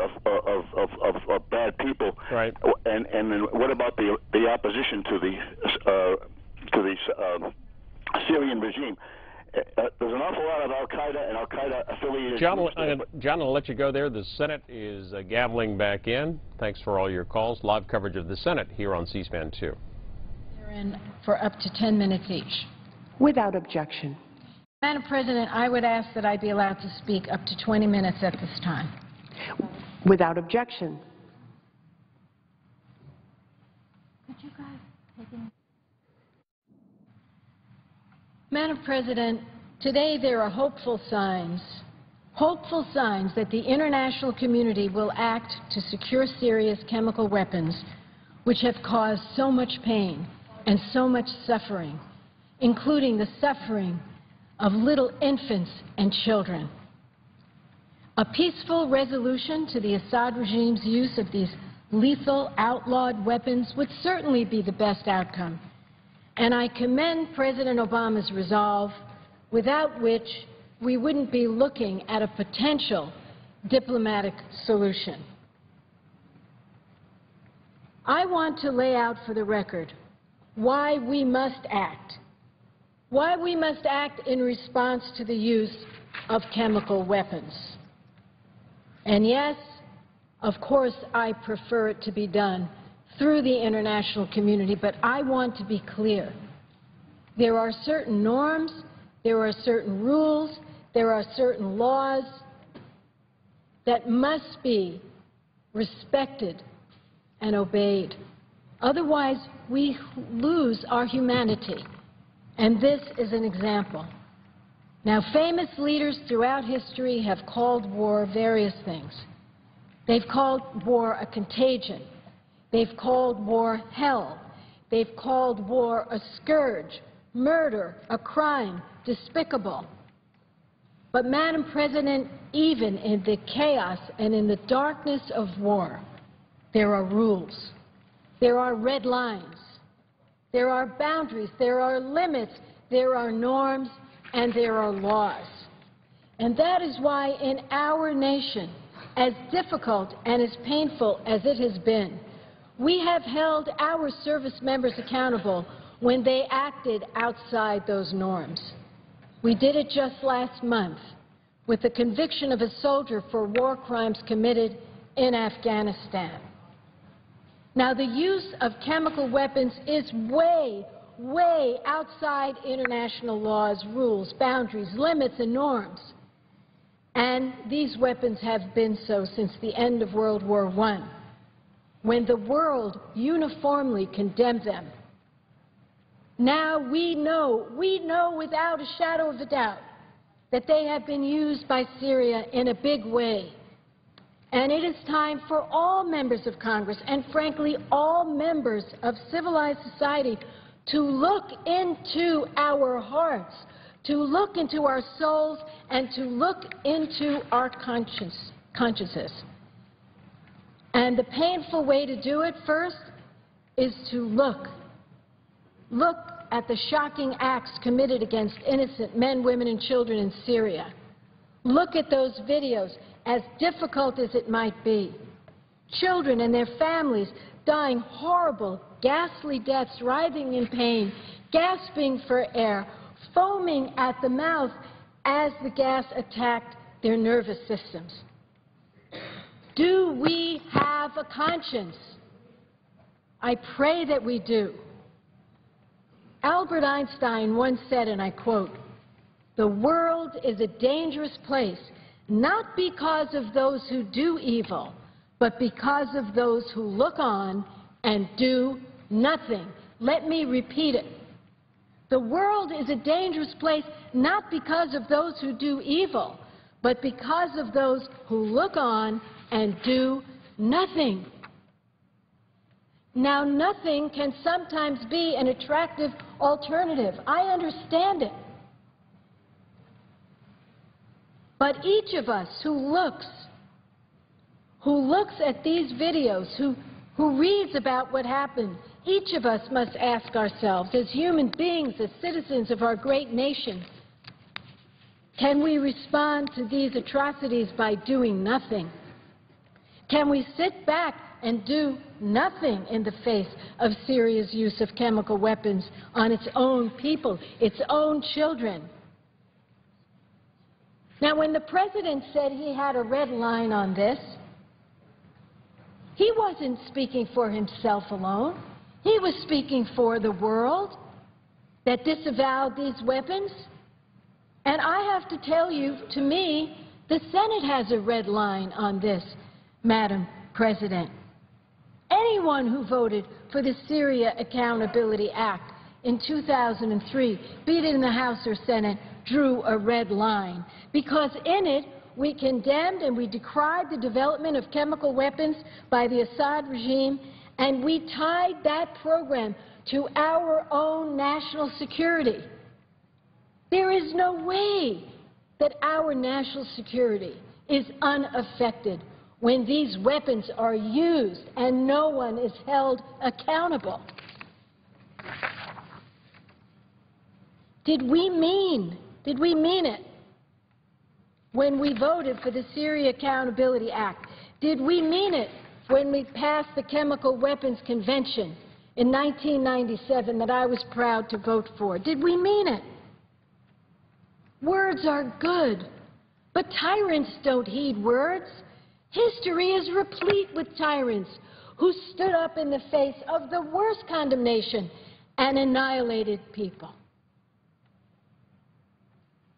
of bad people. Right. And then what about the opposition to the Syrian regime? There's an awful lot of Al-Qaeda and Al-Qaeda affiliated groups. John, I'll let you go there. The Senate is gaveling back in. Thanks for all your calls. Live coverage of the Senate here on C-SPAN 2. They're in for up to 10 minutes each. Without objection. Madam President, I would ask that I be allowed to speak up to 20 minutes at this time. Without objection. Could you guys take it? Madam President, today there are hopeful signs that the international community will act to secure Syria's chemical weapons, which have caused so much pain and so much suffering, including the suffering of little infants and children. A peaceful resolution to the Assad regime's use of these lethal, outlawed weapons would certainly be the best outcome. And I commend President Obama's resolve, without which we wouldn't be looking at a potential diplomatic solution. I want to lay out for the record why we must act in response to the use of chemical weapons. And yes, of course, I prefer it to be done through the international community, but I want to be clear. There are certain norms, there are certain rules, there are certain laws that must be respected and obeyed. Otherwise, we lose our humanity. And this is an example. Now, famous leaders throughout history have called war various things. They've called war a contagion. They've called war hell. They've called war a scourge, murder, a crime, despicable. But, Madam President, even in the chaos and in the darkness of war, there are rules. There are red lines. There are boundaries. There are limits. There are norms. And there are laws. And that is why in our nation, as difficult and as painful as it has been, we have held our service members accountable when they acted outside those norms. We did it just last month with the conviction of a soldier for war crimes committed in Afghanistan. Now, the use of chemical weapons is way outside international laws, rules, boundaries, limits, and norms. And these weapons have been so since the end of World War I, when the world uniformly condemned them. Now we know without a shadow of a doubt that they have been used by Syria in a big way. And it is time for all members of Congress and, frankly, all members of civilized society to look into our hearts, to look into our souls, and to look into our consciences. And the painful way to do it first is to look at the shocking acts committed against innocent men, women, and children in Syria. Look at those videos, as difficult as it might be. Children and their families dying horrible, ghastly deaths, writhing in pain, gasping for air, foaming at the mouth as the gas attacked their nervous systems. Do we have a conscience? I pray that we do. Albert Einstein once said, and I quote, "The world is a dangerous place, not because of those who do evil, but because of those who look on and do nothing." Let me repeat it. The world is a dangerous place not because of those who do evil, but because of those who look on and do nothing. Now, nothing can sometimes be an attractive alternative. I understand it. But each of us who looks at these videos, who reads about what happened, each of us must ask ourselves, as human beings, as citizens of our great nation, can we respond to these atrocities by doing nothing? Can we sit back and do nothing in the face of Syria's use of chemical weapons on its own people, its own children? Now, when the President said he had a red line on this, he wasn't speaking for himself alone. He was speaking for the world that disavowed these weapons. And I have to tell you, to me, the Senate has a red line on this, Madam President. Anyone who voted for the Syria Accountability Act in 2003, be it in the House or Senate, drew a red line, because in it we condemned and we decried the development of chemical weapons by the Assad regime, and we tied that program to our own national security. There is no way that our national security is unaffected when these weapons are used and no one is held accountable. Did we mean it when we voted for the Syria Accountability Act? Did we mean it when we passed the Chemical Weapons Convention in 1997 that I was proud to vote for? Did we mean it? Words are good, but tyrants don't heed words. History is replete with tyrants who stood up in the face of the worst condemnation and annihilated people.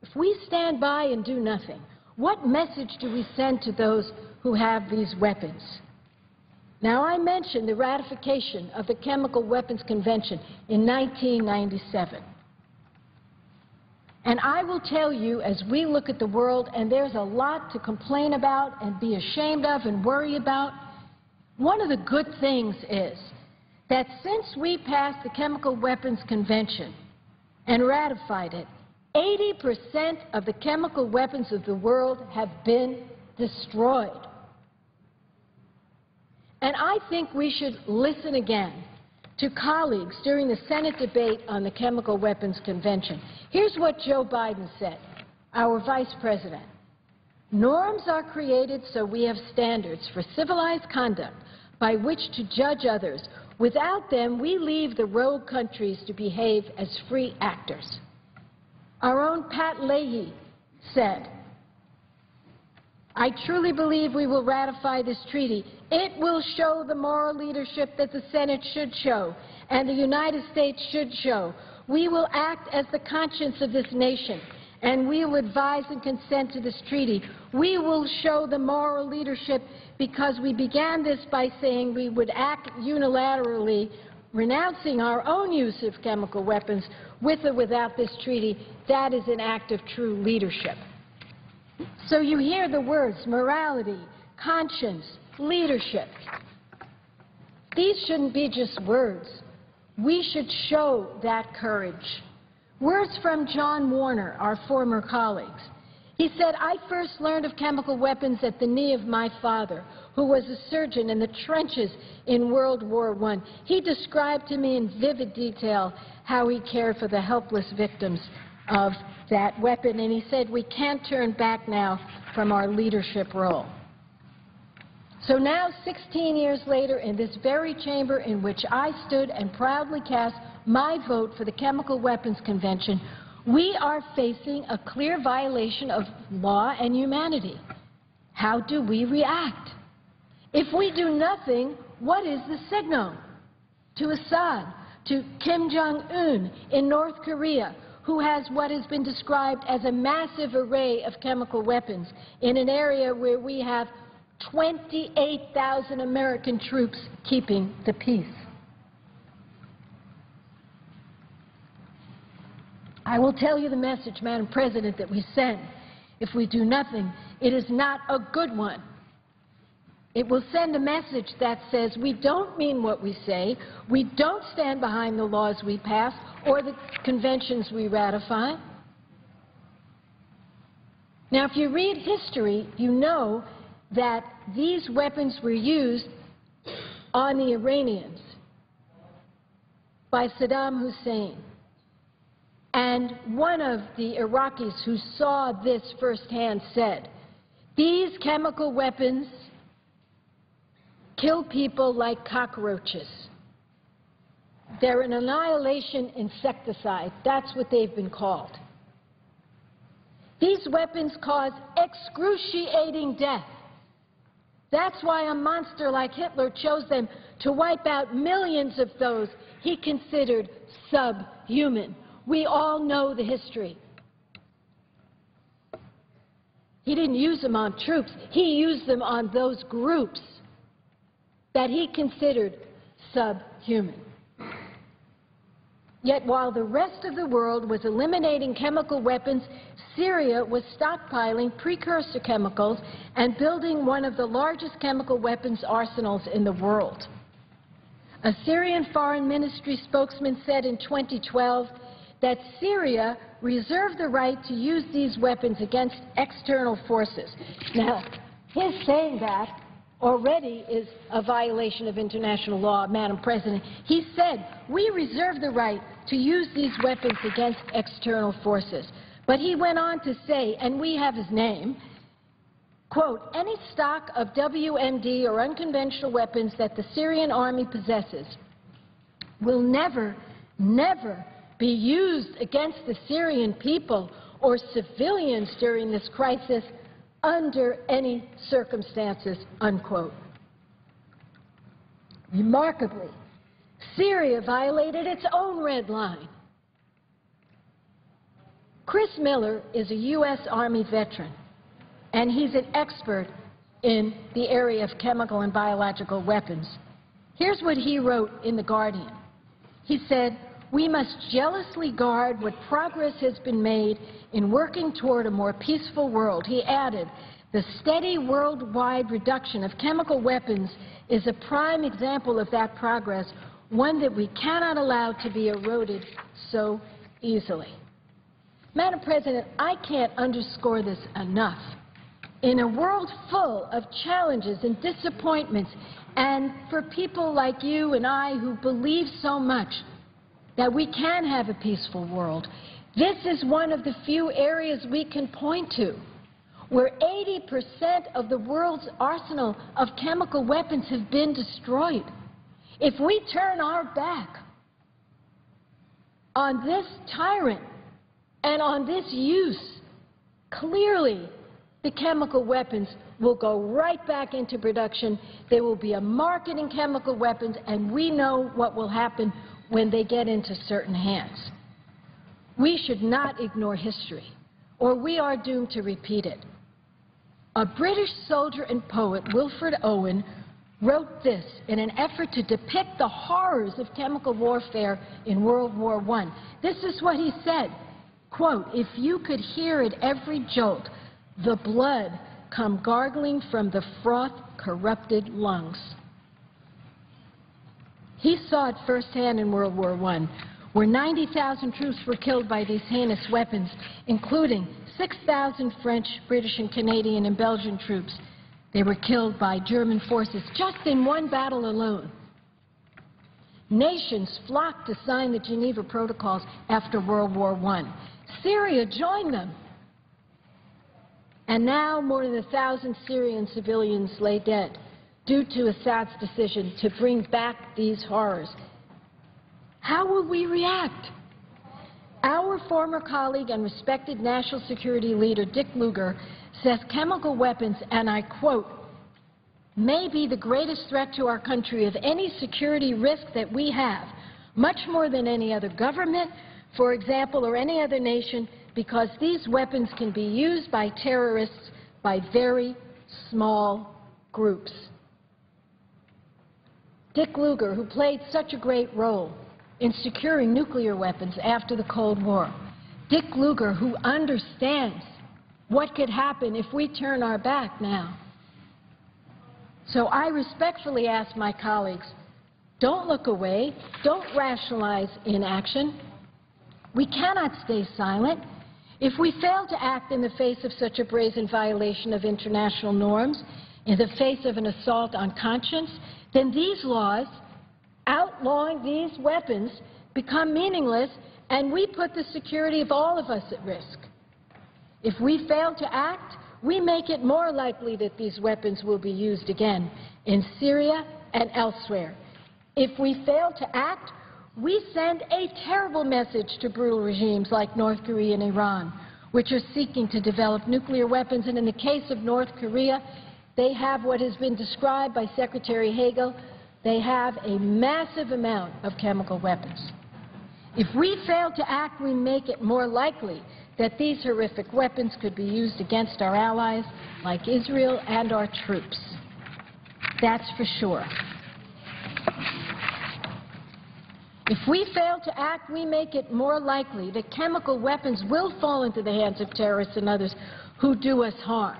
If we stand by and do nothing, what message do we send to those who have these weapons? Now, I mentioned the ratification of the Chemical Weapons Convention in 1997. And I will tell you, as we look at the world, and there's a lot to complain about and be ashamed of and worry about, one of the good things is that since we passed the Chemical Weapons Convention and ratified it, 80% of the chemical weapons of the world have been destroyed. And I think we should listen again to colleagues during the Senate debate on the Chemical Weapons Convention. Here's what Joe Biden said, our Vice President. Norms are created so we have standards for civilized conduct by which to judge others. Without them, we leave the rogue countries to behave as free actors. Our own Pat Leahy said, I truly believe we will ratify this treaty. It will show the moral leadership that the Senate should show and the United States should show. We will act as the conscience of this nation, and we will advise and consent to this treaty. We will show the moral leadership because we began this by saying we would act unilaterally, renouncing our own use of chemical weapons with or without this treaty. That is an act of true leadership. So you hear the words morality, conscience, leadership. These shouldn't be just words. We should show that courage. Words from John Warner, our former colleagues. He said, I first learned of chemical weapons at the knee of my father, who was a surgeon in the trenches in World War I. He described to me in vivid detail how he cared for the helpless victims of that weapon, and he said, we can't turn back now from our leadership role. So now, 16 years later, in this very chamber in which I stood and proudly cast my vote for the Chemical Weapons Convention, we are facing a clear violation of law and humanity. How do we react? If we do nothing, what is the signal? To Assad, to Kim Jong-un in North Korea, who has what has been described as a massive array of chemical weapons in an area where we have 28,000 American troops keeping the peace. I will tell you the message, Madam President, that we send. If we do nothing, it is not a good one. It will send a message that says we don't mean what we say, we don't stand behind the laws we pass or the conventions we ratify. Now, if you read history, you know that these weapons were used on the Iranians by Saddam Hussein. And one of the Iraqis who saw this firsthand said, these chemical weapons kill people like cockroaches. They're an annihilation insecticide. That's what they've been called. These weapons cause excruciating death. That's why a monster like Hitler chose them to wipe out millions of those he considered subhuman. We all know the history. He didn't use them on troops. He used them on those groups that he considered subhuman. Yet while the rest of the world was eliminating chemical weapons, Syria was stockpiling precursor chemicals and building one of the largest chemical weapons arsenals in the world. A Syrian foreign ministry spokesman said in 2012 that Syria reserved the right to use these weapons against external forces. Now, his saying that already is a violation of international law, Madam President. He said, we reserve the right to use these weapons against external forces. But he went on to say, and we have his name, quote, any stock of WMD or unconventional weapons that the Syrian army possesses will never, never be used against the Syrian people or civilians during this crisis under any circumstances, unquote. Remarkably, Syria violated its own red line. Chris Miller is a U.S. Army veteran, and he's an expert in the area of chemical and biological weapons. Here's what he wrote in The Guardian. He said, we must jealously guard what progress has been made in working toward a more peaceful world. He added, the steady worldwide reduction of chemical weapons is a prime example of that progress, one that we cannot allow to be eroded so easily. Madam President, I can't underscore this enough. In a world full of challenges and disappointments, and for people like you and I who believe so much that we can have a peaceful world, this is one of the few areas we can point to where 80% of the world's arsenal of chemical weapons have been destroyed. If we turn our back on this tyrant and on this use, clearly the chemical weapons will go right back into production. There will be a market in chemical weapons, and we know what will happen when they get into certain hands. We should not ignore history, or we are doomed to repeat it. A British soldier and poet, Wilfred Owen, wrote this in an effort to depict the horrors of chemical warfare in World War I. This is what he said, quote, if you could hear at every jolt the blood come gargling from the froth-corrupted lungs. He saw it firsthand in World War I, where 90,000 troops were killed by these heinous weapons, including 6,000 French, British, and Canadian and Belgian troops. They were killed by German forces just in one battle alone. Nations flocked to sign the Geneva Protocols after World War I. Syria joined them. And now more than 1,000 Syrian civilians lay dead due to Assad's decision to bring back these horrors. How will we react? Our former colleague and respected national security leader, Dick Lugar, says chemical weapons, and I quote, may be the greatest threat to our country of any security risk that we have, much more than any other government, for example, or any other nation, because these weapons can be used by terrorists by very small groups. Dick Lugar, who played such a great role in securing nuclear weapons after the Cold War. Dick Lugar, who understands what could happen if we turn our back now. So I respectfully ask my colleagues, don't look away, don't rationalize inaction. We cannot stay silent. If we fail to act in the face of such a brazen violation of international norms, in the face of an assault on conscience, then these laws outlawing these weapons become meaningless, and we put the security of all of us at risk. If we fail to act, we make it more likely that these weapons will be used again in Syria and elsewhere. If we fail to act, we send a terrible message to brutal regimes like North Korea and Iran, which are seeking to develop nuclear weapons. And in the case of North Korea, they have what has been described by Secretary Hagel. They have a massive amount of chemical weapons. If we fail to act, we make it more likely that these horrific weapons could be used against our allies like Israel and our troops. That's for sure. If we fail to act, we make it more likely that chemical weapons will fall into the hands of terrorists and others who do us harm.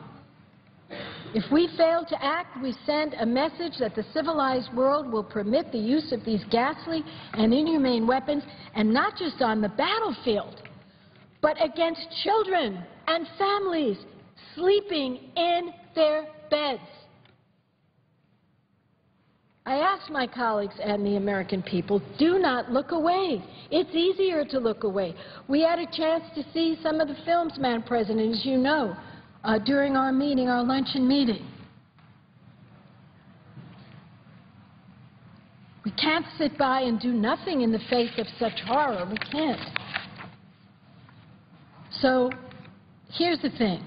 If we fail to act, we send a message that the civilized world will permit the use of these ghastly and inhumane weapons, and not just on the battlefield, but against children and families sleeping in their beds. I ask my colleagues and the American people, do not look away. It's easier to look away. We had a chance to see some of the films, Madam President, as you know, during our meeting, our luncheon meeting. We can't sit by and do nothing in the face of such horror. We can't. So here's the thing.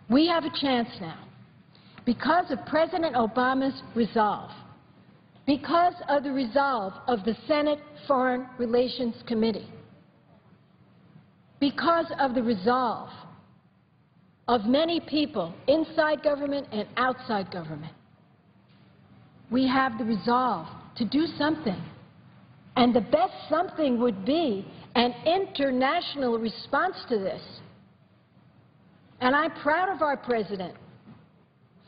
We have a chance now. Because of President Obama's resolve, because of the resolve of the Senate Foreign Relations Committee, because of the resolve of many people inside government and outside government, we have the resolve to do something. And the best something would be an international response to this. And I'm proud of our President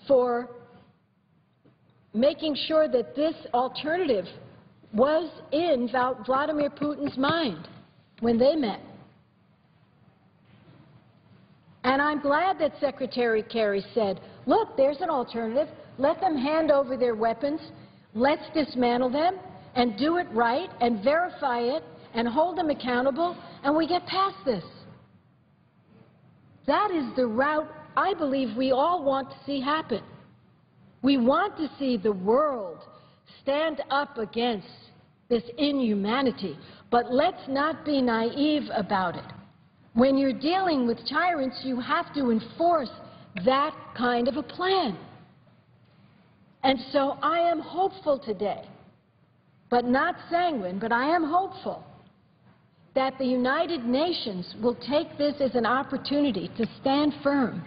for making sure that this alternative was in Vladimir Putin's mind when they met. And I'm glad that Secretary Kerry said, look, there's an alternative. Let them hand over their weapons. Let's dismantle them and do it right and verify it and hold them accountable, and we get past this. That is the route I believe we all want to see happen. We want to see the world stand up against this inhumanity, but let's not be naive about it. When you're dealing with tyrants, you have to enforce that kind of a plan. And so I am hopeful today, but not sanguine, but I am hopeful that the United Nations will take this as an opportunity to stand firm,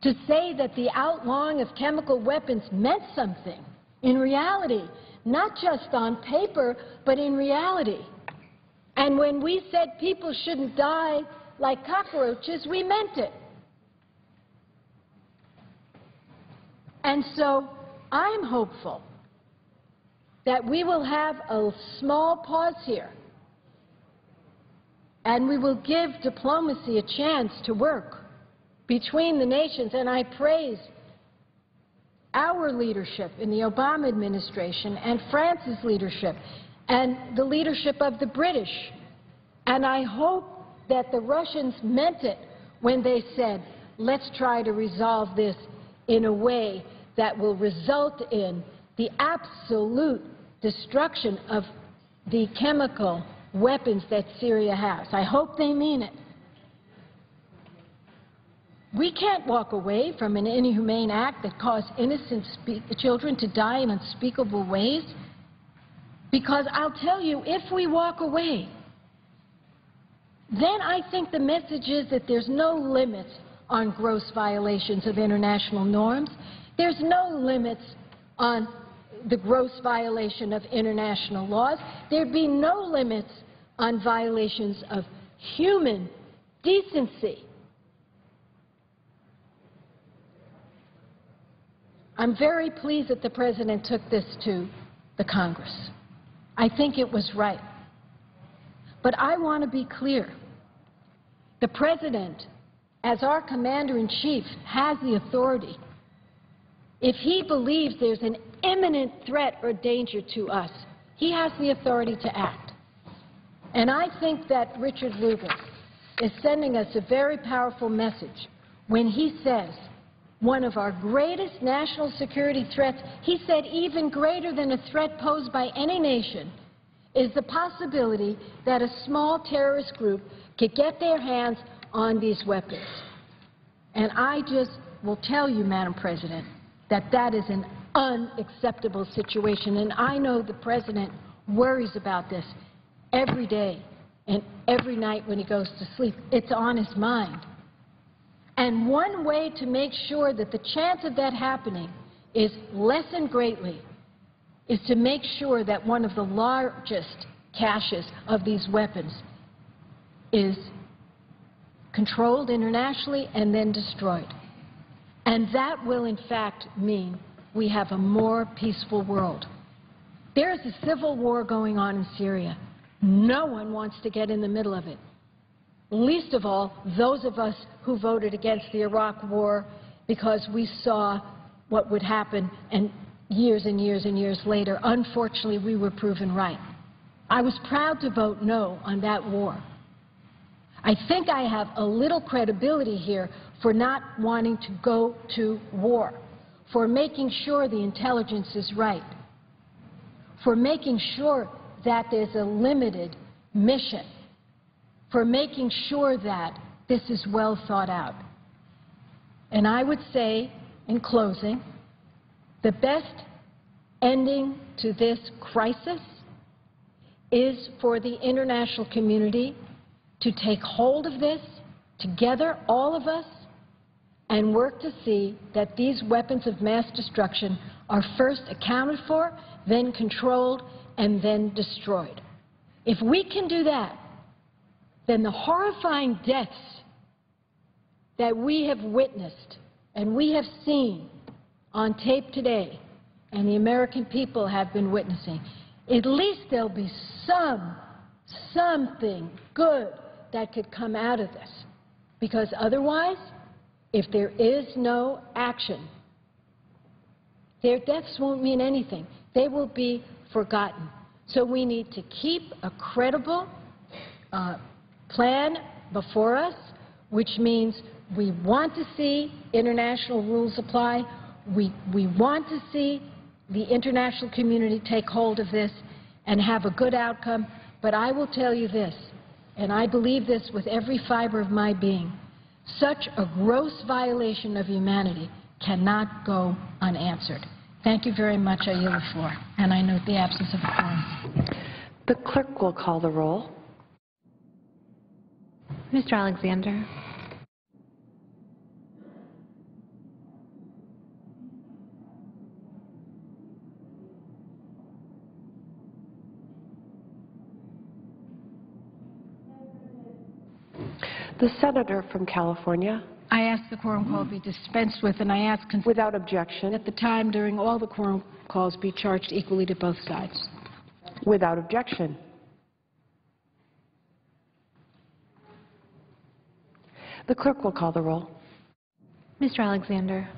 to say that the outlawing of chemical weapons meant something in reality, not just on paper, but in reality. And when we said people shouldn't die like cockroaches, we meant it. And so I'm hopeful that we will have a small pause here, and we will give diplomacy a chance to work between the nations. And I praise our leadership in the Obama administration and France's leadership and the leadership of the British. And I hope that the Russians meant it when they said, let's try to resolve this in a way that will result in the absolute destruction of the chemical weapons that Syria has. I hope they mean it. We can't walk away from an inhumane act that caused innocent children to die in unspeakable ways, because I'll tell you, if we walk away, then I think the message is that there's no limits on gross violations of international norms. There's no limits on the gross violation of international laws. There'd be no limits on violations of human decency. I'm very pleased that the President took this to the Congress. I think it was right. But I want to be clear. The President, as our Commander-in-Chief, has the authority. If he believes there's an imminent threat or danger to us, he has the authority to act. And I think that Richard Lugar is sending us a very powerful message when he says one of our greatest national security threats, he said even greater than a threat posed by any nation, is the possibility that a small terrorist group could get their hands on these weapons. And I just will tell you, Madam President, that that is an unacceptable situation. And I know the President worries about this every day and every night when he goes to sleep. It's on his mind. And one way to make sure that the chance of that happening is lessened greatly is to make sure that one of the largest caches of these weapons is controlled internationally and then destroyed. And that will, in fact, mean we have a more peaceful world. There is a civil war going on in Syria. No one wants to get in the middle of it. Least of all, those of us who voted against the Iraq war because we saw what would happen, and years and years and years later, unfortunately, we were proven right. I was proud to vote no on that war. I think I have a little credibility here for not wanting to go to war, for making sure the intelligence is right, for making sure that there's a limited mission, for making sure that this is well thought out. And I would say, in closing, the best ending to this crisis is for the international community to take hold of this together, all of us, and work to see that these weapons of mass destruction are first accounted for, then controlled, and then destroyed. If we can do that, then the horrifying deaths that we have witnessed and we have seen on tape today and the American people have been witnessing, at least there'll be something good that could come out of this. Because otherwise, if there is no action, their deaths won't mean anything. They will be forgotten. So we need to keep a credible plan before us, which means we want to see international rules apply. We want to see the international community take hold of this and have a good outcome. But I will tell you this, and I believe this with every fiber of my being, such a gross violation of humanity cannot go unanswered. Thank you very much. I yield the floor. And I note the absence of a quorum. The clerk will call the roll. Mr. Alexander. The senator from California. I ask the quorum call be dispensed with, and I ask Without objection. that the time during all the quorum calls be charged equally to both sides. Without objection. The clerk will call the roll. Mr. Alexander.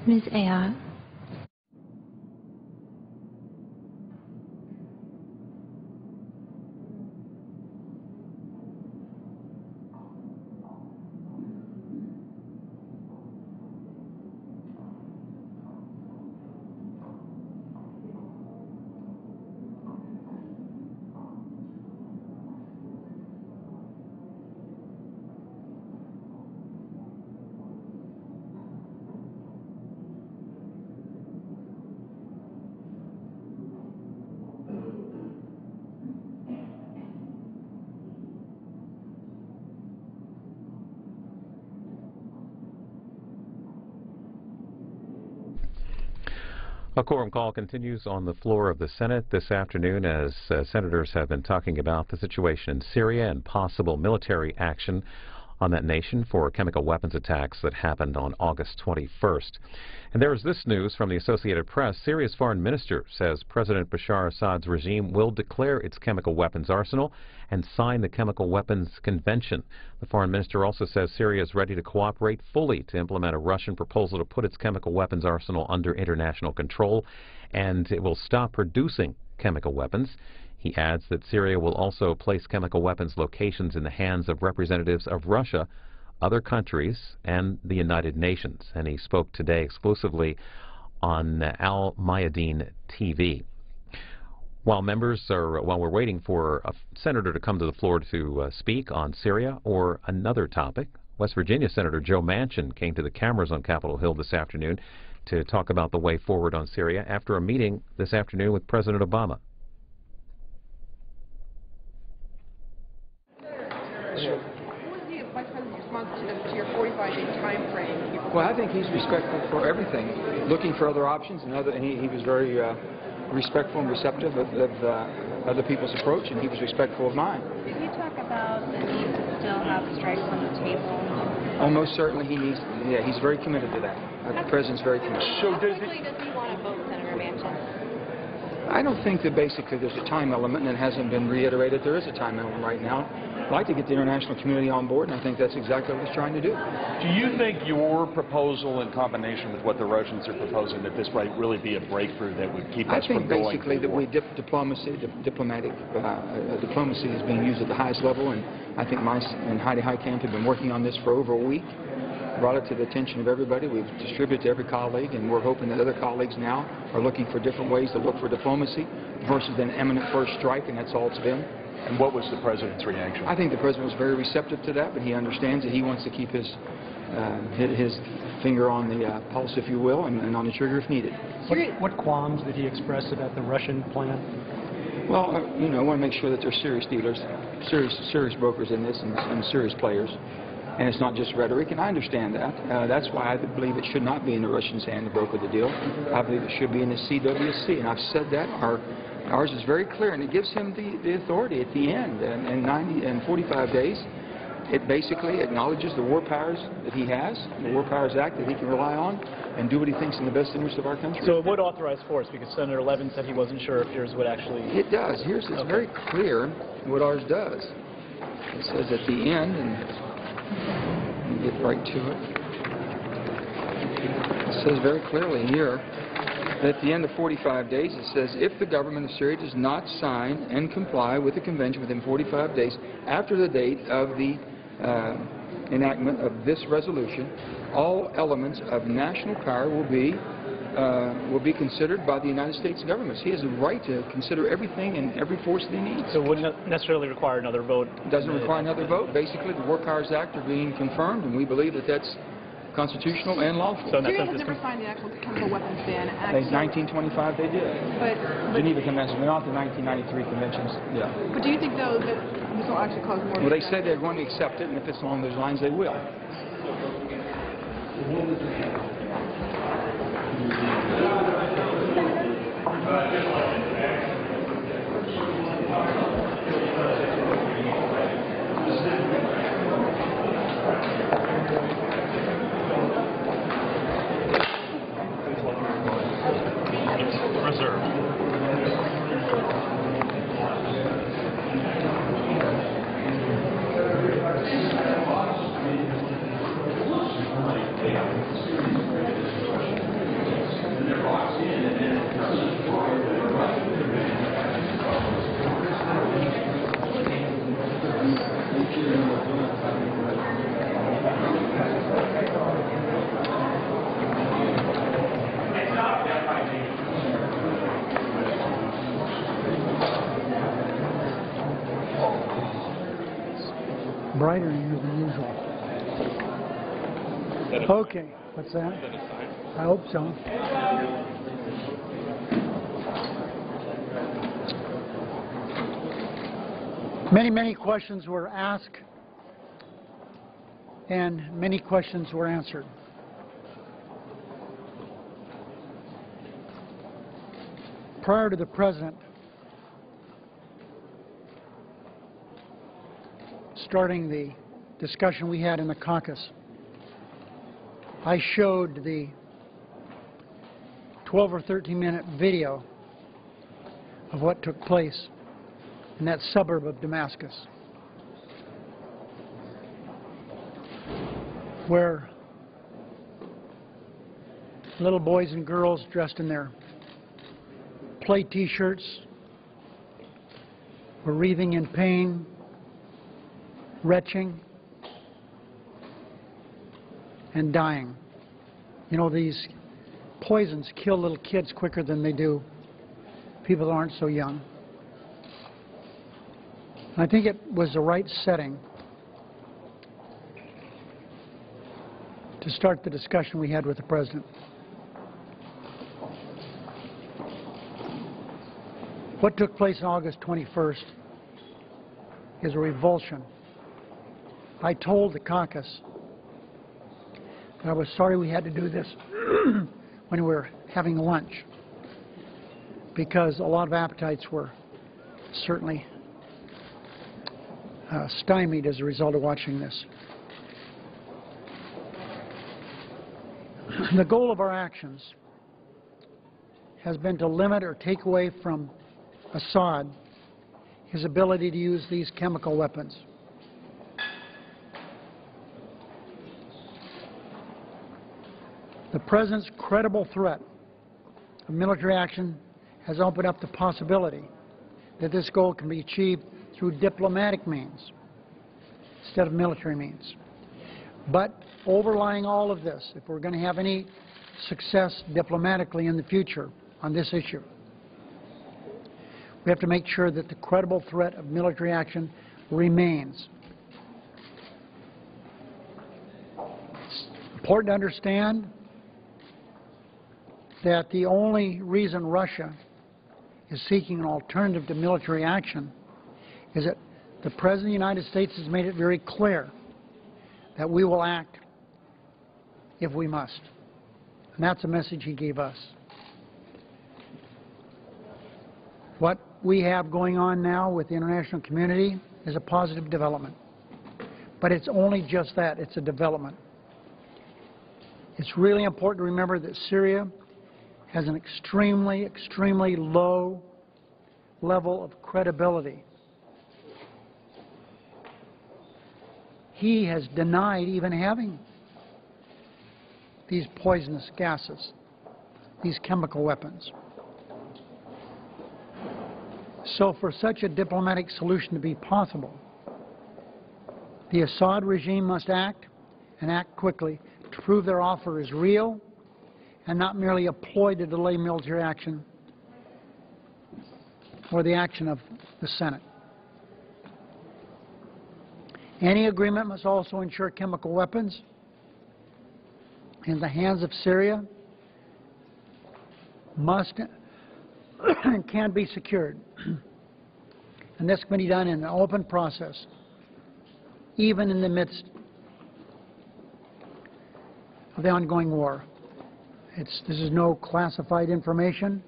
Ms. Ayotte. A quorum call continues on the floor of the Senate this afternoon as senators have been talking about the situation in Syria and possible military action on that nation for chemical weapons attacks that happened on August 21st. And there is this news from the Associated Press. Syria's foreign minister says President Bashar Assad's regime will declare its chemical weapons arsenal and sign the Chemical Weapons Convention. The foreign minister also says Syria is ready to cooperate fully to implement a Russian proposal to put its chemical weapons arsenal under international control, and it will stop producing chemical weapons. He adds that Syria will also place chemical weapons locations in the hands of representatives of Russia, other countries, and the United Nations. And he spoke today exclusively on Al Mayadeen TV. While we're waiting for a senator to come to the floor to speak on Syria or another topic, West Virginia Senator Joe Manchin came to the cameras on Capitol Hill this afternoon to talk about the way forward on Syria after a meeting this afternoon with President Obama. What is the Vice President's response to your 45-day time frame? Well, I think he's respectful for everything, looking for other options, and he was very respectful and receptive of other people's approach, and he was respectful of mine. Did you talk about the need to still have strikes on the table? Almost certainly he needs, yeah, he's very committed to that. The President's very committed. How quickly does he want to vote, Senator Manchin? I don't think that basically there's a time element, and it hasn't been reiterated. There is a time element right now. I'd like to get the international community on board, and I think that's exactly what he's trying to do. Do you think your proposal in combination with what the Russians are proposing, that this might really be a breakthrough that would keep us from going? I think basically that diplomacy is being used at the highest level, and I think and Heidi Heitkamp have been working on this for over a week. Brought it to the attention of everybody. We've distributed to every colleague, and we're hoping that other colleagues now are looking for different ways to look for diplomacy versus an imminent first strike, and that's all it's been. And what was the President's reaction? I think the President was very receptive to that, but he understands that he wants to keep his finger on the pulse, if you will, and on the trigger if needed. What qualms did he express about the Russian plan? Well, I want to make sure that there's serious dealers, serious brokers in this, and serious players. And it's not just rhetoric, and I understand that. That's why I believe it should not be in the Russians' hand to broker the deal. I believe it should be in the CWC, and I've said that. Ours is very clear, and it gives him the authority at the end. In 45 days, it basically acknowledges the war powers that he has, the War Powers Act that he can rely on, and do what he thinks in the best interest of our country. So it would authorize force, because Senator Levin said he wasn't sure if yours would actually... It does. Here's it's very clear what ours does. It says at the end, and let me get right to it. It says very clearly here that at the end of 45 days, it says, if the government of Syria does not sign and comply with the convention within 45 days after the date of the enactment of this resolution, all elements of national power will be considered by the United States government. He has a right to consider everything and every force that he needs. So it wouldn't necessarily require another vote? It doesn't require another vote. Basically, the War Powers Act are being confirmed, and we believe that that's constitutional and lawful. So Syria has never signed the actual chemical weapons ban act. In 1925 they did. But Geneva Convention, not the 1993 conventions. Yeah. But do you think, though, that this will actually cause more... Well, they said they're going to accept it, and if it's along those lines, they will. brighter in here than usual. Okay, what's that? I hope so. Many questions were asked and many questions were answered. Prior to the President starting the discussion we had in the caucus, I showed the 12 or 13-minute video of what took place in that suburb of Damascus, where little boys and girls dressed in their play T-shirts were writhing in pain, retching, and dying. You know, these poisons kill little kids quicker than they do people that aren't so young. I think it was the right setting to start the discussion we had with the President. What took place on August 21st is a revulsion. I told the caucus that I was sorry we had to do this when we were having lunch, because a lot of appetites were certainly stymied as a result of watching this. The goal of our actions has been to limit or take away from Assad his ability to use these chemical weapons. The President's credible threat of military action has opened up the possibility that this goal can be achieved through diplomatic means instead of military means. But overlying all of this, if we're going to have any success diplomatically in the future on this issue, we have to make sure that the credible threat of military action remains. It's important to understand that the only reason Russia is seeking an alternative to military action is that the President of the United States has made it very clear that we will act if we must. And that's a message he gave us. What we have going on now with the international community is a positive development. But it's only just that, it's a development. It's really important to remember that Syria has an extremely low level of credibility. He has denied even having these poisonous gases, these chemical weapons. So for such a diplomatic solution to be possible, the Assad regime must act, and act quickly, to prove their offer is real and not merely a ploy to delay military action or the action of the Senate. Any agreement must also ensure chemical weapons in the hands of Syria must and can be secured. And this can be done in an open process, even in the midst of the ongoing war. This is no classified information,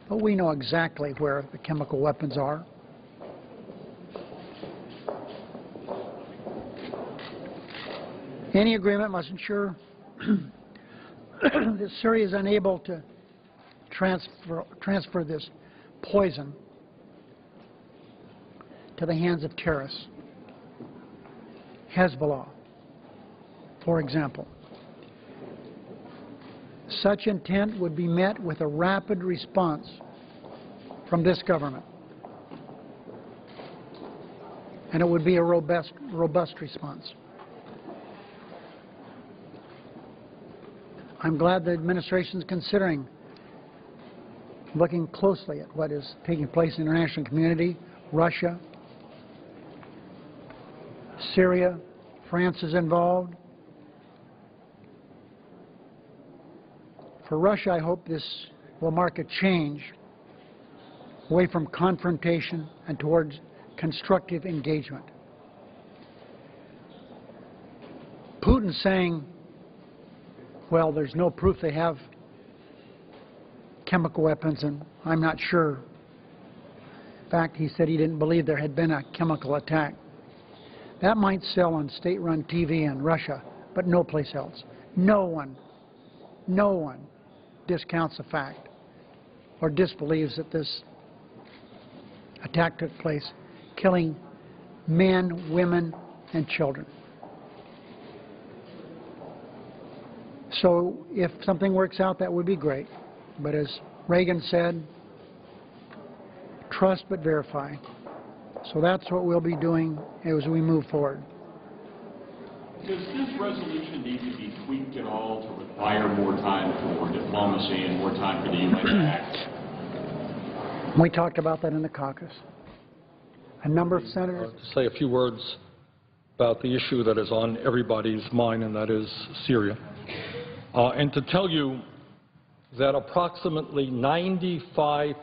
but we know exactly where the chemical weapons are. Any agreement must ensure that Syria is unable to transfer this poison to the hands of terrorists. Hezbollah, for example. Such intent would be met with a rapid response from this government. And it would be a robust response. I'm glad the administration is considering looking closely at what is taking place in the international community, Russia, Syria, France is involved. For Russia, I hope this will mark a change away from confrontation and towards constructive engagement. Putin saying, well, there's no proof they have chemical weapons, and I'm not sure. In fact, he said he didn't believe there had been a chemical attack. That might sell on state-run TV in Russia, but no place else. No one discounts the fact or disbelieves that this attack took place, killing men, women, and children. So if something works out, that would be great. But as Reagan said, trust but verify. So that's what we'll be doing as we move forward. Does this resolution need to be tweaked at all to require more time for diplomacy and more time for the UN to act? We talked about that in the caucus. A number of senators... To say a few words about the issue that is on everybody's mind, and that is Syria. And to tell you that approximately 95%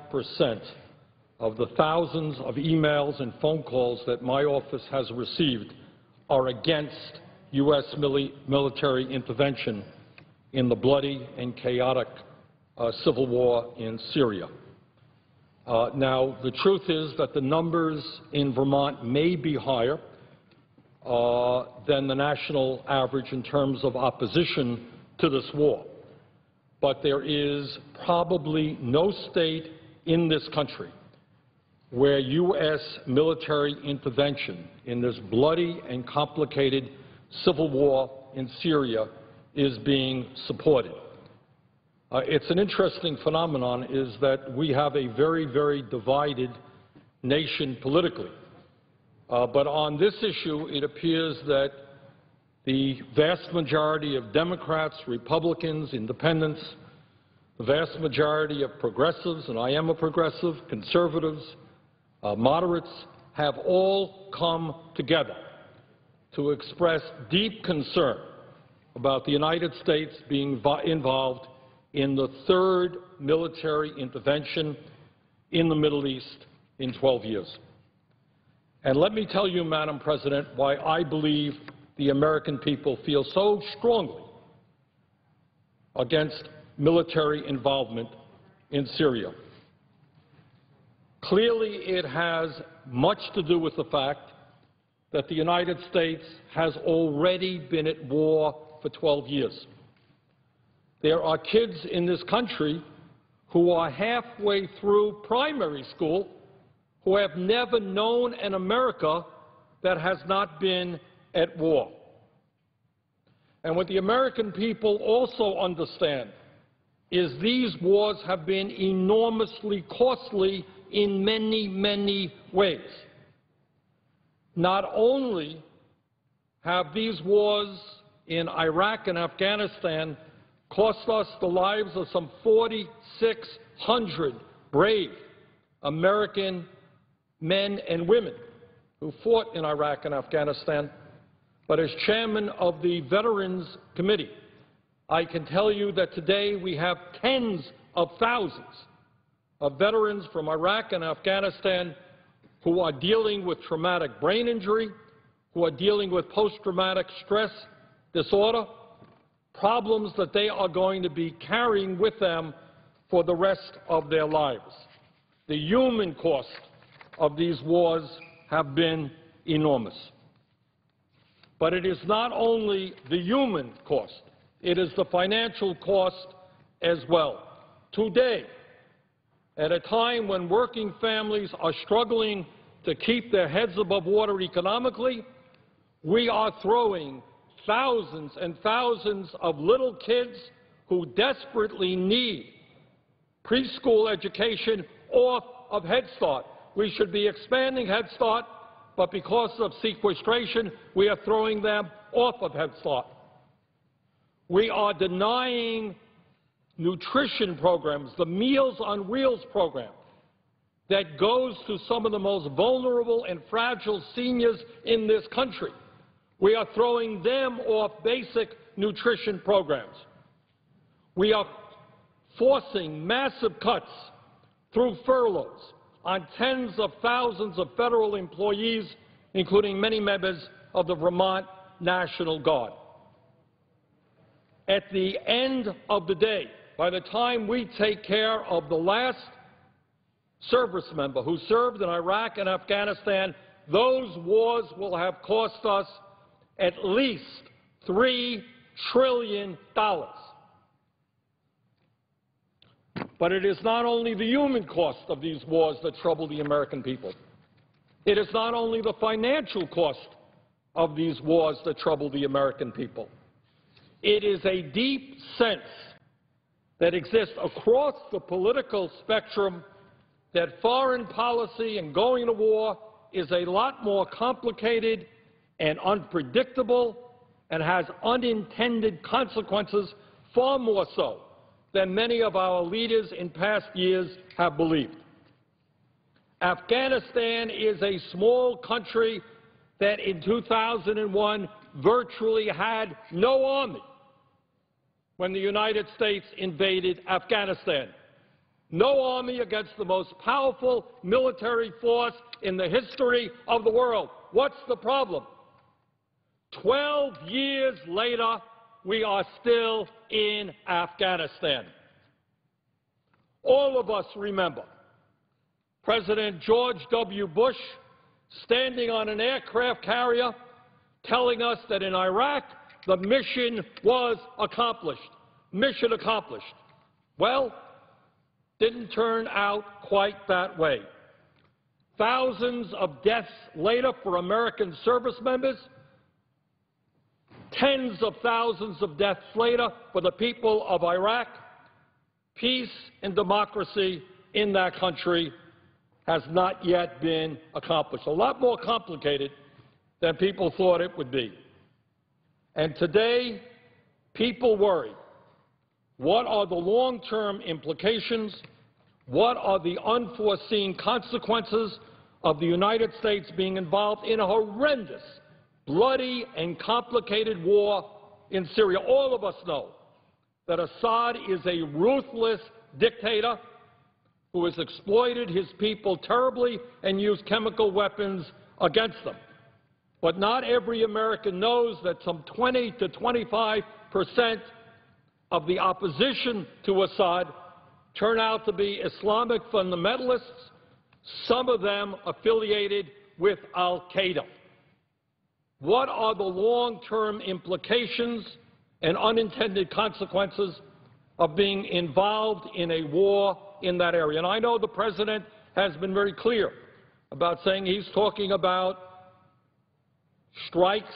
of the thousands of emails and phone calls that my office has received are against U.S. military intervention in the bloody and chaotic civil war in Syria. Now, the truth is that the numbers in Vermont may be higher than the national average in terms of opposition to this war. But there is probably no state in this country where U.S. military intervention in this bloody and complicated civil war in Syria is being supported. It's an interesting phenomenon is that we have a very, very divided nation politically. But on this issue, it appears that the vast majority of Democrats, Republicans, Independents, the vast majority of progressives, and I am a progressive, conservatives, moderates, have all come together to express deep concern about the United States being involved in the third military intervention in the Middle East in 12 years. And let me tell you, Madam President, why I believe the American people feel so strongly against military involvement in Syria. Clearly, it has much to do with the fact that the United States has already been at war for 12 years. There are kids in this country who are halfway through primary school who have never known an America that has not been at war. And what the American people also understand is these wars have been enormously costly in many, many ways. Not only have these wars in Iraq and Afghanistan cost us the lives of some 4,600 brave American men and women who fought in Iraq and Afghanistan, but as chairman of the Veterans Committee, I can tell you that today we have tens of thousands of veterans from Iraq and Afghanistan who are dealing with traumatic brain injury, who are dealing with post-traumatic stress disorder, problems that they are going to be carrying with them for the rest of their lives. The human cost of these wars have been enormous. But it is not only the human cost, it is the financial cost as well. Today, at a time when working families are struggling to keep their heads above water economically, we are throwing thousands and thousands of little kids who desperately need preschool education off of Head Start. We should be expanding Head Start, but because of sequestration, we are throwing them off of Head Start. We are denying nutrition programs, the Meals on Wheels program, that goes to some of the most vulnerable and fragile seniors in this country. We are throwing them off basic nutrition programs. We are forcing massive cuts through furloughs on tens of thousands of federal employees, including many members of the Vermont National Guard. At the end of the day, by the time we take care of the last service member who served in Iraq and Afghanistan, those wars will have cost us at least $3 trillion. But it is not only the human cost of these wars that trouble the American people. It is not only the financial cost of these wars that trouble the American people. It is a deep sense that exists across the political spectrum that foreign policy and going to war is a lot more complicated and unpredictable and has unintended consequences, far more so than many of our leaders in past years have believed. Afghanistan is a small country that in 2001 virtually had no army when the United States invaded Afghanistan. No army against the most powerful military force in the history of the world. What's the problem? 12 years later, we are still in Afghanistan. All of us remember President George W. Bush standing on an aircraft carrier telling us that in Iraq the mission was accomplished. Mission accomplished. Well, didn't turn out quite that way. Thousands of deaths later for American service members, tens of thousands of deaths later for the people of Iraq. Peace and democracy in that country has not yet been accomplished. A lot more complicated than people thought it would be. And today, people worry. What are the long-term implications? What are the unforeseen consequences of the United States being involved in a horrendous, bloody, and complicated war in Syria? All of us know that Assad is a ruthless dictator who has exploited his people terribly and used chemical weapons against them. But not every American knows that some 20 to 25% of the opposition to Assad turn out to be Islamic fundamentalists, some of them affiliated with al-Qaeda. What are the long-term implications and unintended consequences of being involved in a war in that area? And I know the President has been very clear about saying he's talking about strikes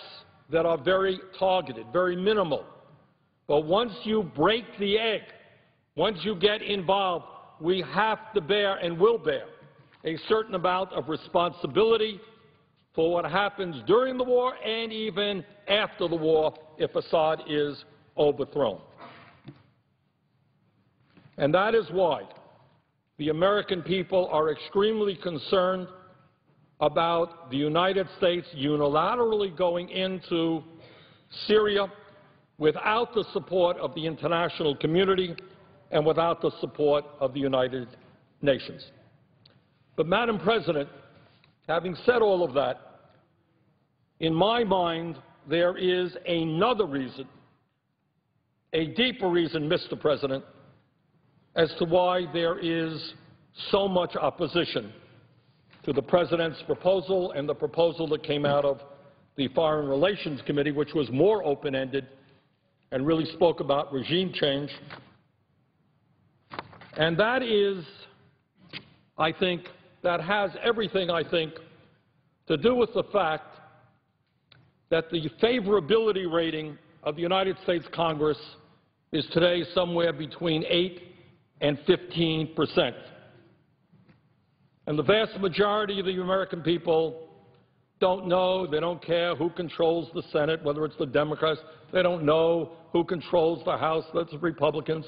that are very targeted, very minimal. But once you break the egg, once you get involved, we have to bear and will bear a certain amount of responsibility for what happens during the war and even after the war if Assad is overthrown. And that is why the American people are extremely concerned about the United States unilaterally going into Syria without the support of the international community and without the support of the United Nations. But, Madam President, having said all of that, in my mind, there is another reason, a deeper reason, Mr. President, as to why there is so much opposition to the President's proposal and the proposal that came out of the Foreign Relations Committee, which was more open-ended and really spoke about regime change. And that is, I think, that has everything, I think, to do with the fact that the favorability rating of the United States Congress is today somewhere between 8 and 15%. And the vast majority of the American people don't know, they don't care who controls the Senate, whether it's the Democrats, they don't know who controls the House, that's the Republicans.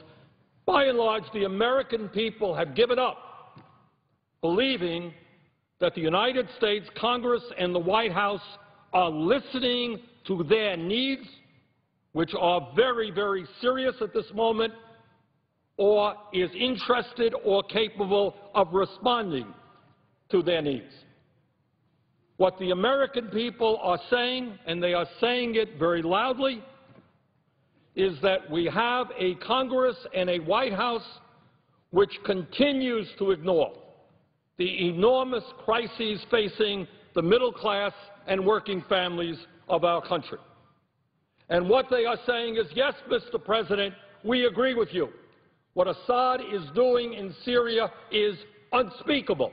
By and large, the American people have given up believing that the United States Congress and the White House are listening to their needs, which are very, very serious at this moment, or is interested or capable of responding to their needs. What the American people are saying, and they are saying it very loudly, is that we have a Congress and a White House which continues to ignore the enormous crises facing the middle class and working families of our country. And what they are saying is, yes, Mr. President, we agree with you. What Assad is doing in Syria is unspeakable.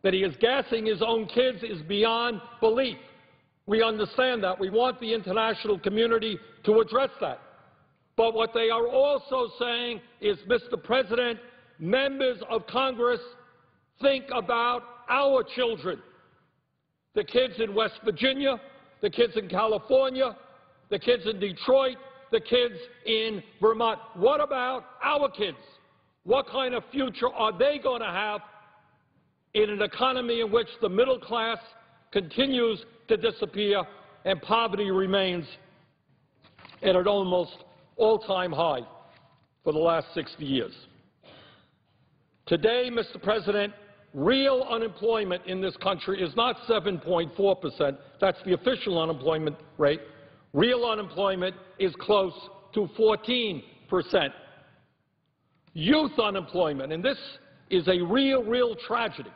That he is gassing his own kids is beyond belief. We understand that. We want the international community to address that. But what they are also saying is, Mr. President, members of Congress, think about our children. The kids in West Virginia, the kids in California, the kids in Detroit, the kids in Vermont. What about our kids? What kind of future are they going to have in an economy in which the middle class continues to disappear and poverty remains at an almost all-time high for the last 60 years? Today, Mr. President, real unemployment in this country is not 7.4%. That's the official unemployment rate. Real unemployment is close to 14%. Youth unemployment, and this is a real tragedy.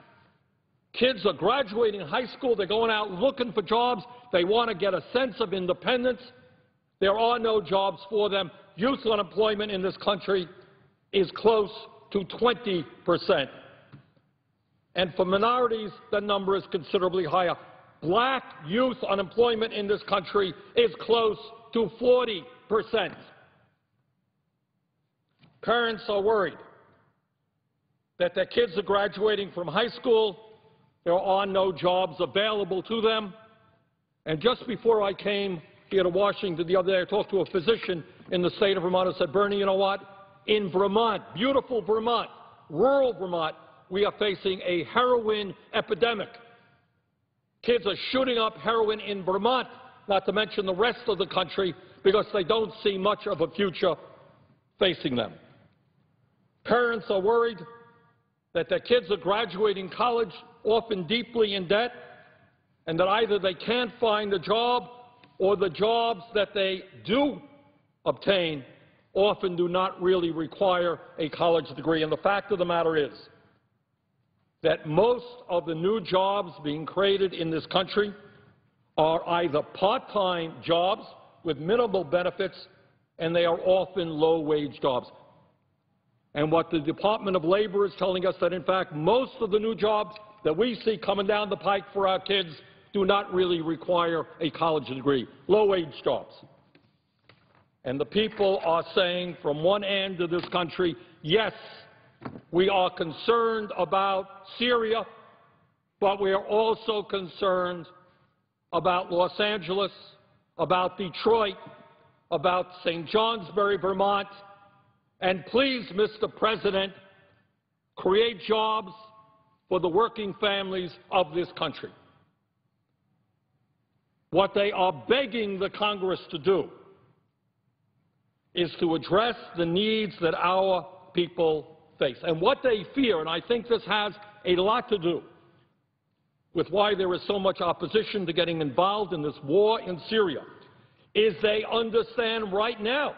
Kids are graduating high school. They're going out looking for jobs. They want to get a sense of independence. There are no jobs for them. Youth unemployment in this country is close to 20%. And for minorities, the number is considerably higher. Black youth unemployment in this country is close to 40%. Parents are worried that their kids are graduating from high school. There are no jobs available to them. And just before I came here to Washington the other day, I talked to a physician in the state of Vermont who said, Bernie, you know what? In Vermont, beautiful Vermont, rural Vermont, we are facing a heroin epidemic. Kids are shooting up heroin in Vermont, not to mention the rest of the country, because they don't see much of a future facing them. Parents are worried that their kids are graduating college, often deeply in debt, and that either they can't find a job or the jobs that they do obtain often do not really require a college degree. And the fact of the matter is that most of the new jobs being created in this country are either part-time jobs with minimal benefits, and they are often low-wage jobs. And what the Department of Labor is telling us that, in fact, most of the new jobs that we see coming down the pike for our kids do not really require a college degree, low-wage jobs. And the people are saying from one end of this country, yes, we are concerned about Syria, but we are also concerned about Los Angeles, about Detroit, about St. Johnsbury, Vermont, and please, Mr. President, create jobs for the working families of this country. What they are begging the Congress to do is to address the needs that our people face. And what they fear, and I think this has a lot to do with why there is so much opposition to getting involved in this war in Syria, is they understand right now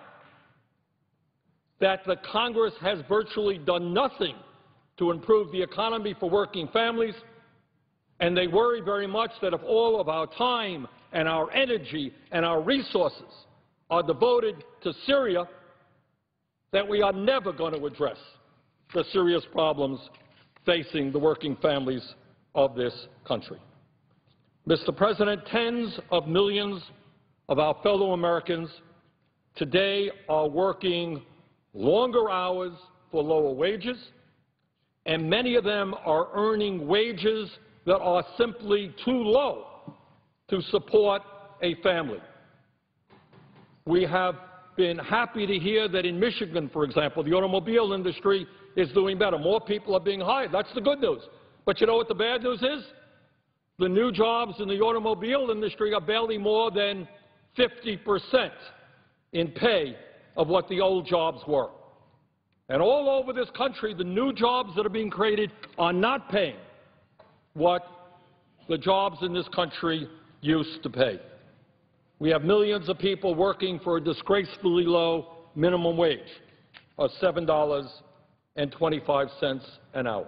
that the Congress has virtually done nothing to improve the economy for working families, and they worry very much that if all of our time and our energy and our resources are devoted to Syria, that we are never going to address the serious problems facing the working families of this country. Mr. President, tens of millions of our fellow Americans today are working longer hours for lower wages, and many of them are earning wages that are simply too low to support a family. We have been happy to hear that in Michigan, for example, the automobile industry is doing better. More people are being hired. That's the good news. But you know what the bad news is? the new jobs in the automobile industry are barely more than 50% in pay of what the old jobs were. And all over this country, the new jobs that are being created are not paying what the jobs in this country used to pay. We have millions of people working for a disgracefully low minimum wage of $7.25 an hour.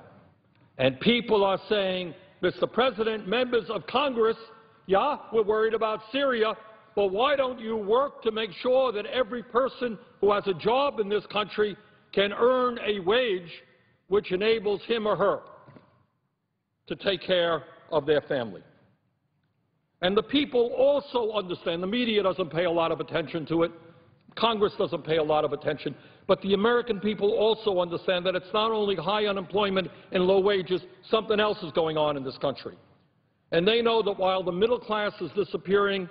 And people are saying, Mr. President, members of Congress, yeah, we're worried about Syria, but why don't you work to make sure that every person who has a job in this country can earn a wage which enables him or her to take care of their family? And the people also understand, the media doesn't pay a lot of attention to it, Congress doesn't pay a lot of attention, but the American people also understand that it's not only high unemployment and low wages, something else is going on in this country. And they know that while the middle class is disappearing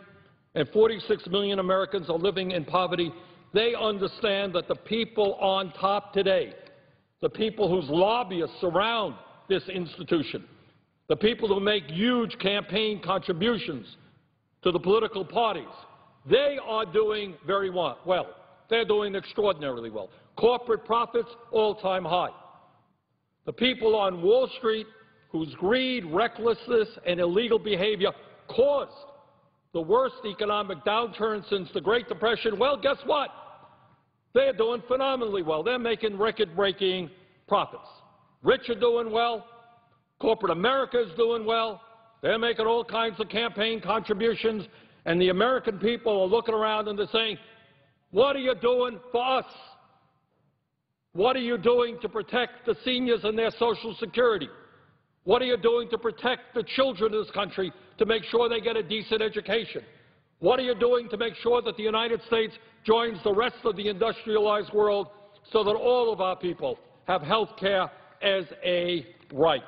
and 46 million Americans are living in poverty, they understand that the people on top today, the people whose lobbyists surround this institution, the people who make huge campaign contributions to the political parties, they are doing very well. They're doing extraordinarily well. Corporate profits, all-time high. The people on Wall Street whose greed, recklessness, and illegal behavior caused the worst economic downturn since the Great Depression, well, guess what? They're doing phenomenally well. They're making record-breaking profits. Rich are doing well. Corporate America is doing well. They're making all kinds of campaign contributions. And the American people are looking around and they're saying, what are you doing for us? What are you doing to protect the seniors and their Social Security? What are you doing to protect the children of this country to make sure they get a decent education? What are you doing to make sure that the United States joins the rest of the industrialized world so that all of our people have health care as a right?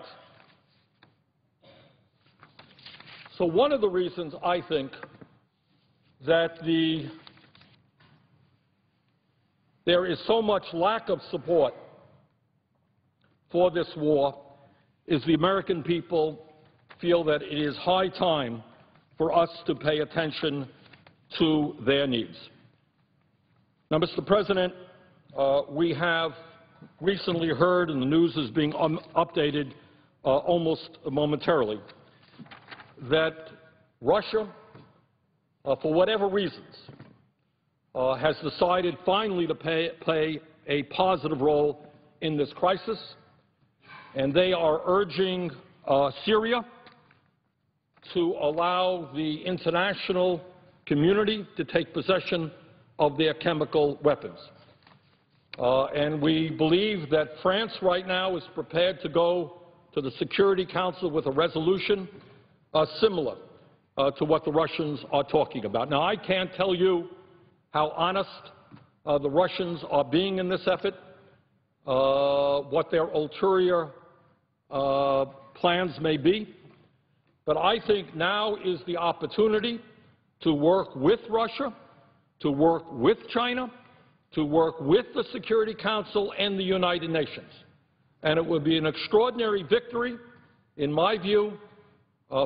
So one of the reasons I think that there is so much lack of support for this war is the American people feel that it is high time for us to pay attention to their needs. Now, Mr. President, we have recently heard, and the news is being updated almost momentarily, that Russia, for whatever reasons, has decided finally to play a positive role in this crisis, and they are urging Syria to allow the international community to take possession of their chemical weapons. And we believe that France right now is prepared to go to the Security Council with a resolution similar to what the Russians are talking about. Now, I can't tell you how honest the Russians are being in this effort, what their ulterior plans may be, but I think now is the opportunity to work with Russia, to work with China, to work with the Security Council and the United Nations. And it would be an extraordinary victory, in my view,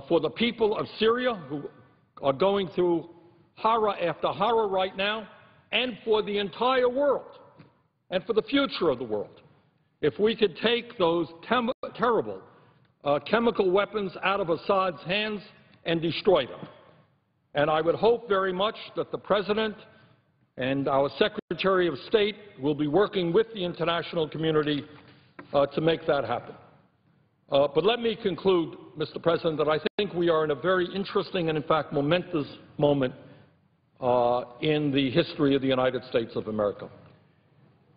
for the people of Syria who are going through horror after horror right now, and for the entire world, and for the future of the world, if we could take those terrible chemical weapons out of Assad's hands and destroy them. And I would hope very much that the President and our Secretary of State will be working with the international community to make that happen. But let me conclude, Mr. President, that I think we are in a very interesting and, in fact, momentous moment in the history of the United States of America.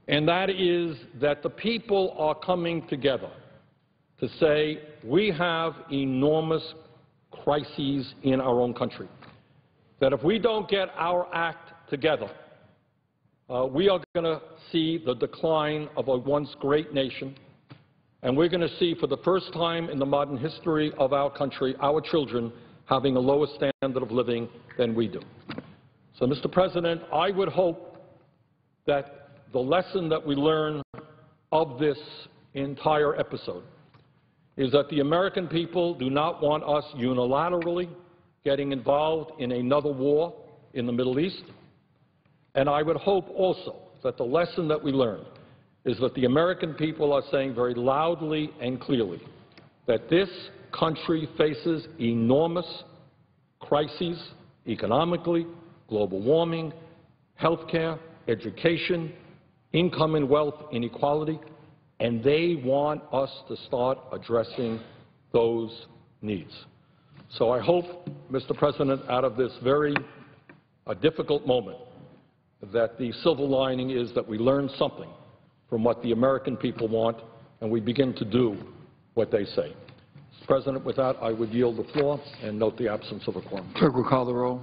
And that is that the people are coming together to say we have enormous crises in our own country, that if we don't get our act together, we are going to see the decline of a once great nation, and we're going to see for the first time in the modern history of our country our children having a lower standard of living than we do. So, Mr. President, I would hope that the lesson that we learn of this entire episode is that the American people do not want us unilaterally getting involved in another war in the Middle East. And I would hope also that the lesson that we learned is that the American people are saying very loudly and clearly that this country faces enormous crises economically, global warming, health care, education, income and wealth inequality, and they want us to start addressing those needs. So I hope, Mr. President, out of this very difficult moment, that the silver lining is that we learn something from what the American people want and we begin to do what they say. Mr. President, with that, I would yield the floor and note the absence of a quorum. Clerk will call the roll.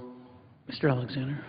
Mr. Alexander.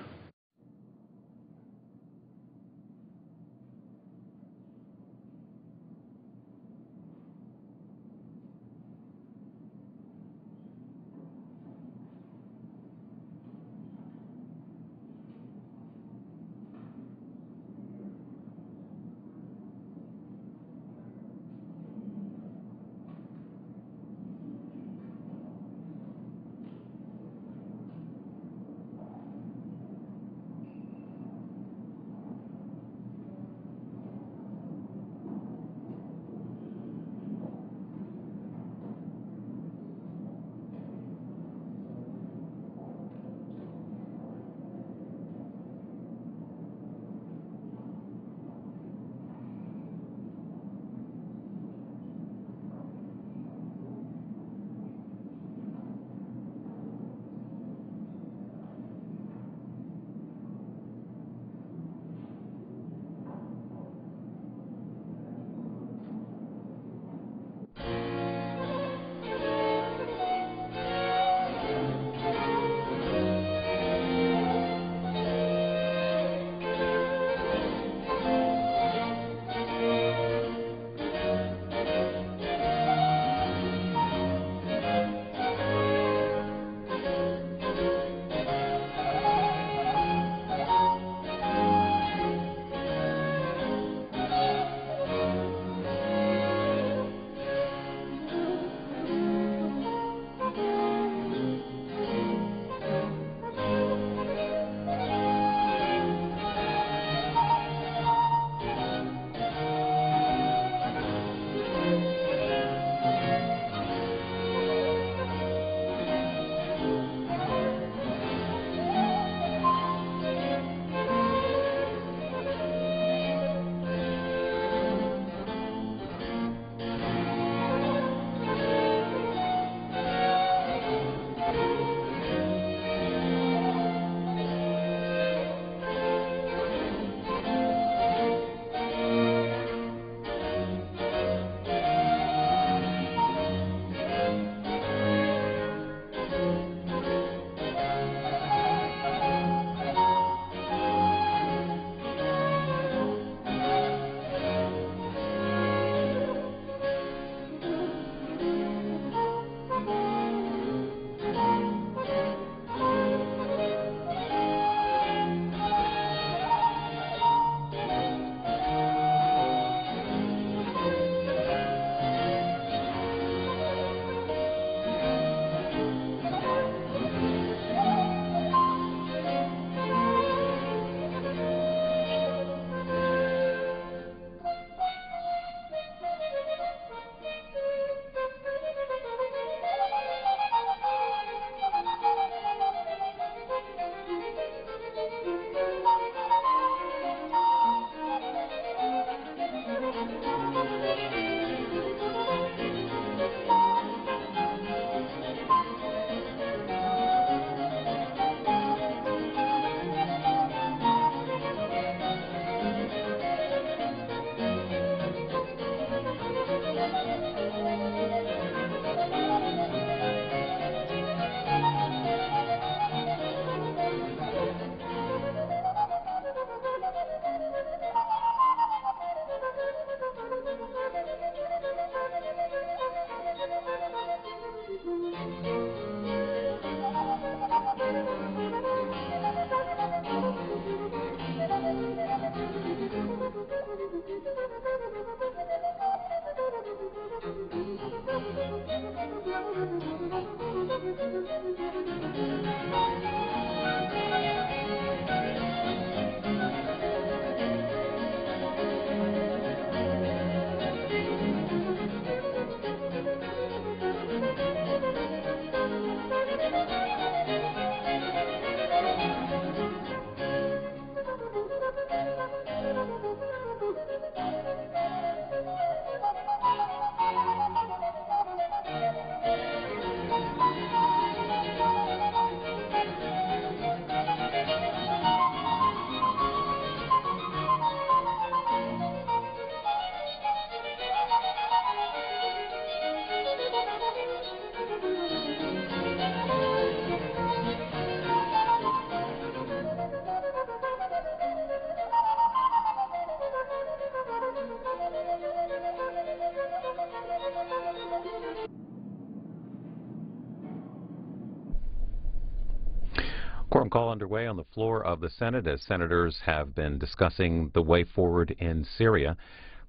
quorum call underway on the floor of the Senate as senators have been discussing the way forward in Syria.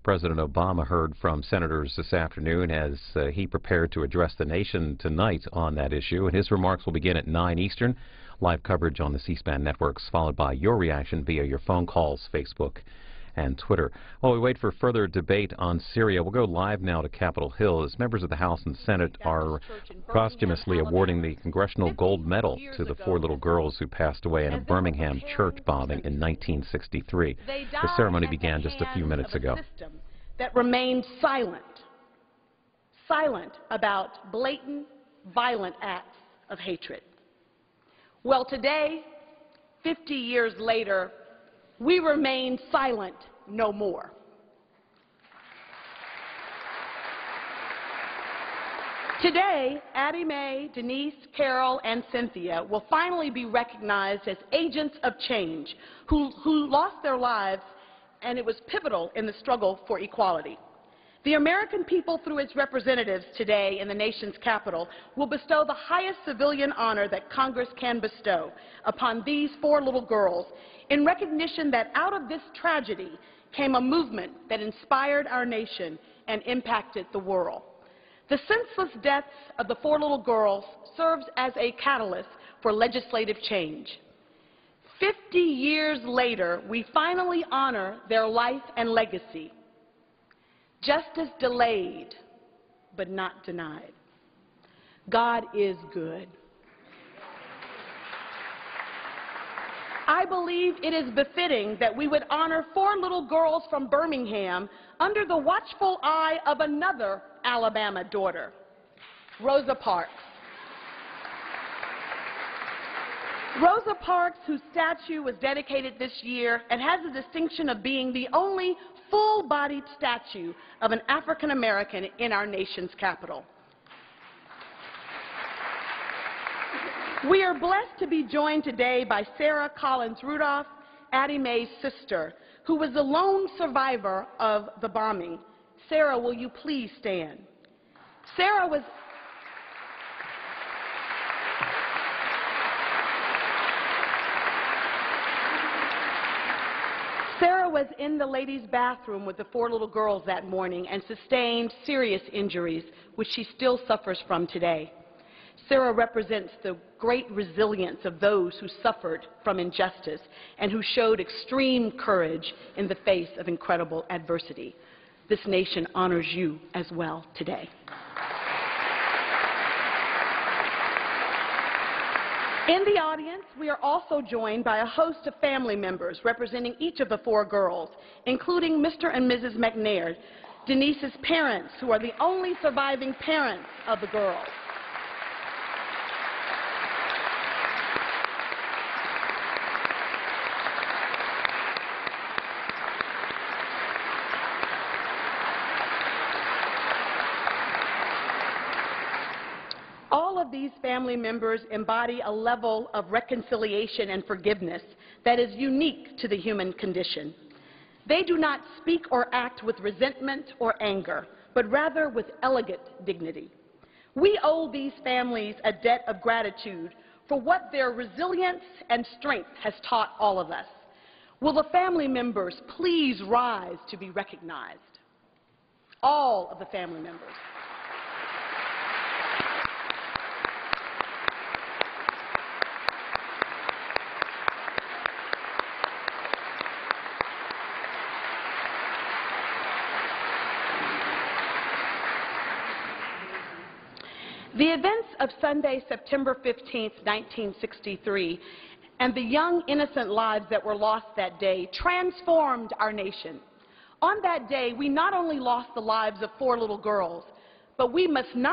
President Obama heard from senators this afternoon as he prepared to address the nation tonight on that issue, and his remarks will begin at 9 Eastern. Live coverage on the C-SPAN networks, followed by your reaction via your phone calls, Facebook, and Twitter. While we wait for further debate on Syria, we'll go live now to Capitol Hill as members of the House and Senate are posthumously awarding the Congressional Gold Medal to the 4 little girls who passed away in a Birmingham church bombing in 1963. The ceremony began just a few minutes ago. That remained silent about blatant, violent acts of hatred. Well, today, 50 years later, we remain silent no more. Today, Addie Mae, Denise, Carol, and Cynthia will finally be recognized as agents of change who lost their lives, and it was pivotal in the struggle for equality. The American people, through its representatives today in the nation's capital, will bestow the highest civilian honor that Congress can bestow upon these 4 little girls in recognition that out of this tragedy came a movement that inspired our nation and impacted the world. The senseless deaths of the 4 little girls serves as a catalyst for legislative change. 50 years later, we finally honor their life and legacy. Justice delayed, but not denied. God is good. I believe it is befitting that we would honor 4 little girls from Birmingham under the watchful eye of another Alabama daughter, Rosa Parks. Rosa Parks, whose statue was dedicated this year and has the distinction of being the only full-bodied statue of an African American in our nation's capital. We are blessed to be joined today by Sarah Collins Rudolph, Addie Mae's sister, who was the lone survivor of the bombing. Sarah, will you please stand? Sarah was in the ladies' bathroom with the 4 little girls that morning and sustained serious injuries, which she still suffers from today. Sarah represents the great resilience of those who suffered from injustice and who showed extreme courage in the face of incredible adversity. This nation honors you as well today. In the audience, we are also joined by a host of family members representing each of the 4 girls, including Mr. and Mrs. McNair, Denise's parents, who are the only surviving parents of the girls. All of these family members embody a level of reconciliation and forgiveness that is unique to the human condition. They do not speak or act with resentment or anger, but rather with elegant dignity. We owe these families a debt of gratitude for what their resilience and strength has taught all of us. Will the family members please rise to be recognized? All of the family members. The events of Sunday, September 15, 1963, and the young, innocent lives that were lost that day transformed our nation. On that day, we not only lost the lives of 4 little girls, but we must not